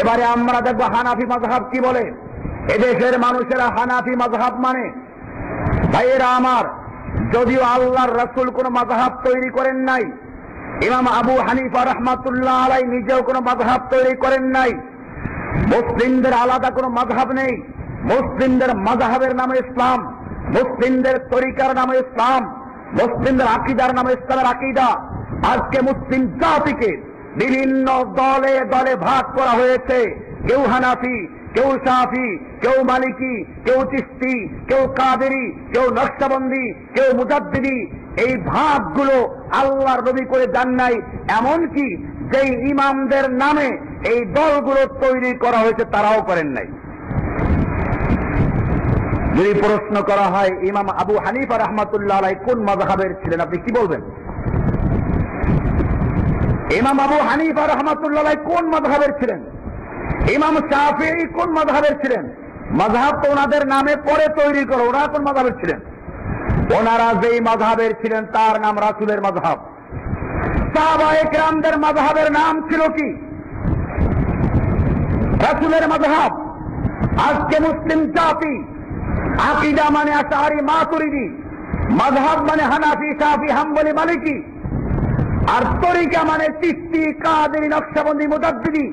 এবারে আমরা দেখবো হানাফি মাযহাব কি বলে। এদেশের মানুষেরা হানাফি মাযহাব মানে। ভাইয়েরা আমার, যদিও আল্লাহর রাসূল কোন মাযহাব তৈরি করেন নাই, ইমাম আবু হানিফা রাহমাতুল্লাহ আলাইহি নিজেও কোন মাযহাব তৈরি করেন নাই, মুসলিমদের আলাদা কোন মাযহাব নেই। মুসলিমদের মাযহাবের নাম ইসলাম, মুসলিমদের তরিকার নাম ইসলাম, মুসলিমদের আকীদার নাম ইসলামের আকীদা। আজকে মুসলিম জাতিকে বিভিন্ন দলে দলে ভাগ করা হয়েছে। কেউ হানাফি, কেউ শাফি, কেউ মালিকি, কেউ চিশতি, কেউ কাদেরি, কেউ নকশবন্দি, কেউ মুজাদ্দিদি। এই ভাগগুলো আল্লাহর নবী করে যান নাই। এমনকি যেই ইমামদের নামে এই দলগুলো তৈরি করা হয়েছে তারাও করেন নাই। যদি প্রশ্ন করা হয় ইমাম আবু হানিফা রাহমাতুল্লাহ আলাইহি কোন মাযহাবের ছিলেন, আপনি কি বলবেন? ইমাম আবু হানিফা রাহমাতুল্লাহ আলাইহি কোন মাযহাবের ছিলেন? ইমাম শাফিঈ কোন মাযহাবের ছিলেন? মাযহাব তো ওনাদের নামে পরে তৈরি করো। ওনারা কোন মাযহাবের ছিলেন? ওনারা যেই মাযহাবের ছিলেন তার নাম রাসূলের মাযহাব। সাহাবায়ে কেরামদের মাযহাবের নাম ছিল কি? রাসূলের মাযহাব। আজকে মুসলিম জাতি আকীদা মানে আশআরী মাতুরিদি, মাযহাব মানে হানাফি, শাফি, হাম্বলি, মালিকি, আর তরিকা মানে চিশতি, কাদেরি, নকশবন্দি, মুজাদ্দিদি।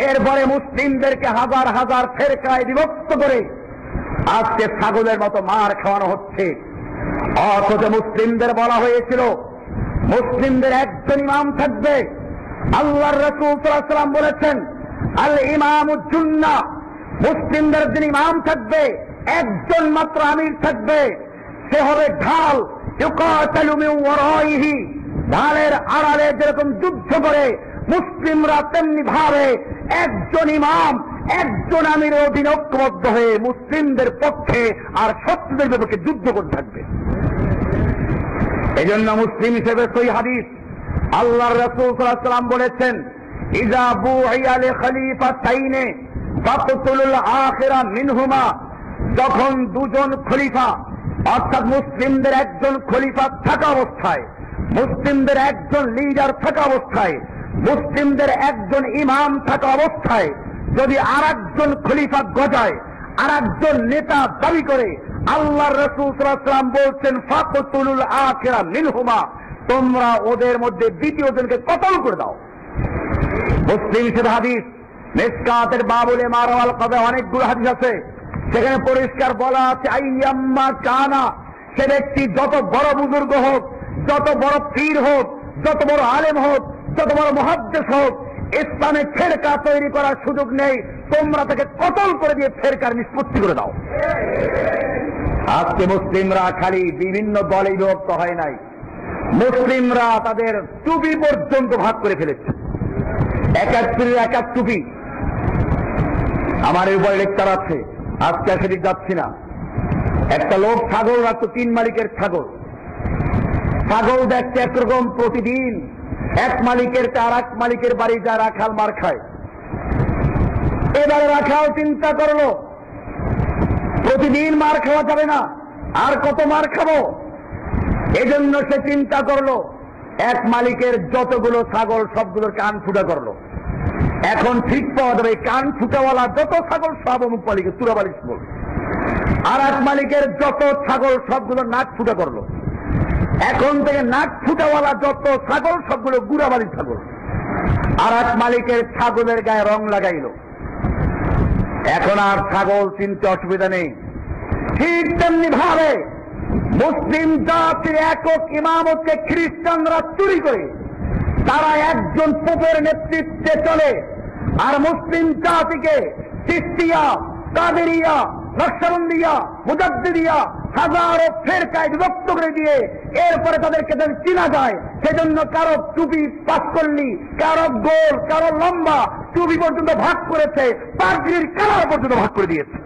এরপরে মুসলিমদেরকে হাজার হাজার ফেরকায় বিভক্ত করে আজকে ছাগলের মতো মার খাওয়ানো হচ্ছে। অথচ মুসলিমদের বলা হয়েছিল মুসলিমদের একজন ইমাম থাকবে। আল্লাহর রাসূল সাল্লাল্লাহু আলাইহি ওয়াসাল্লাম বলেছেন, আল ইমামুজ জুন্নাহ, মুসলিমদের যিনি ইমাম থাকবে একজন মাত্র আমির থাকবে, সে হবে ঢাল। ইউকাতালু মিন ওয়ারাইহি, ঢালের আড়ালে যেরকম যুদ্ধ করে মুসলিমরা তেমনি ভাবে একজন ইমাম, একজন আমিরের অধীনে ঐক্যবদ্ধ হয়ে মুসলিমদের পক্ষে আর শত্রুদের বিপক্ষে যুদ্ধ করে থাকবে। এই জন্য মুসলিম হিসেবে সহিহ হাদিস, আল্লাহর রাসূল সাল্লাল্লাহু আলাইহি ওয়াসাল্লাম বলেছেন, ইযা বুইয়া লি খলিফাতাইনে ফাকতুলুল আখিরা মিনহুমা, যখন দুজন খলিফা অর্থাৎ মুসলিমদের একজন খলিফা থাকা অবস্থায়, মুসলিমদের একজন লিডার থাকা অবস্থায়, মুসলিমদের একজন ইমাম থাকা অবস্থায় যদি আরেকজন খলিফা গজায়, আরেকজন নেতা দাবি করে, আল্লাহর রাসূল সাল্লাল্লাহু আলাইহি ওয়াসাল্লাম বলছেন, ফাকতুলুল আখিরা মিনহুমা, তোমরা ওদের মধ্যে দ্বিতীয় জনকে কতল করে দাও। মুসলিম হিসেবে হাদিস, মিসকাতের বাবুলে মারওয়াল কবে অনেকগুলো হাদিস আছে, সেখানে পরিষ্কার বলা আছে, আইয়াম্মা কানা, সে ব্যক্তি যত বড় বুজুর্গ হোক, যত বড় পীর হোক, যত বড় আলেম হোক, যত বড় মুহাদ্দিস হোক, ইসলামে ফেরকা তৈরি করার সুযোগ নেই। তোমরা তাকে কতল করে দিয়ে ফেরকার নিষ্পত্তি করে দাও। আজকে মুসলিমরা খালি বিভিন্ন দলে বিভক্ত হয় নাই, মুসলিমরা তাদের টুপি পর্যন্ত ভাগ করে ফেলেছে। এক এক পীরের এক এক টুপি। আমার এর উপরে লেকচার আছে, আজকে সেদিক যাচ্ছি না। একটা লোক ছাগল রাখতো, 3 মালিকের ছাগল। ছাগল দেখতে একরকম, প্রতিদিন এক মালিকের আর এক মালিকের বাড়ি যায় রাখাল মার খায়। এবারে রাখাল চিন্তা করলো প্রতিদিন মার খাওয়া যাবে না, আর কত মার খাবো। এজন্য সে চিন্তা করলো এক মালিকের যতগুলো ছাগল সবগুলোর কান ফুটা করলো। এখন ঠিক পাওয়া যাবে কান ফুটাওয়ালা যত ছাগল সব অমুক মালিকের চূড়াবালিশ বল। আর এক মালিকের যত ছাগল সবগুলো নাক ফুটা করলো। এখন থেকে নাক ফুটাওয়ালা যত ছাগল সবগুলো গুড়াবালির ছাগল। আর এক মালিকের ছাগলের গায়ে রং লাগাইলো। এখন আর ছাগল চিনতে অসুবিধা নেই। ঠিক তেমনি ভাবে মুসলিম জাতির একক ইমামতকে খ্রিস্টানরা চুরি করে, তারা একজন পোপের নেতৃত্বে চলে। আর মুসলিম জাতিকে চিশতিয়া, কাদেরিয়া, নকশবন্দিয়া, মুজাদ্দিদিয়া হাজারো ফেরকায় বিভক্ত করে দিয়ে এরপরে তাদেরকে চিনা যায়। সেজন্য কারো টুপি পাঁচকল্লি, কারো গোল, কারো লম্বা টুপি পর্যন্ত ভাগ করেছে, পাগড়ির কালার পর্যন্ত ভাগ করে দিয়েছে।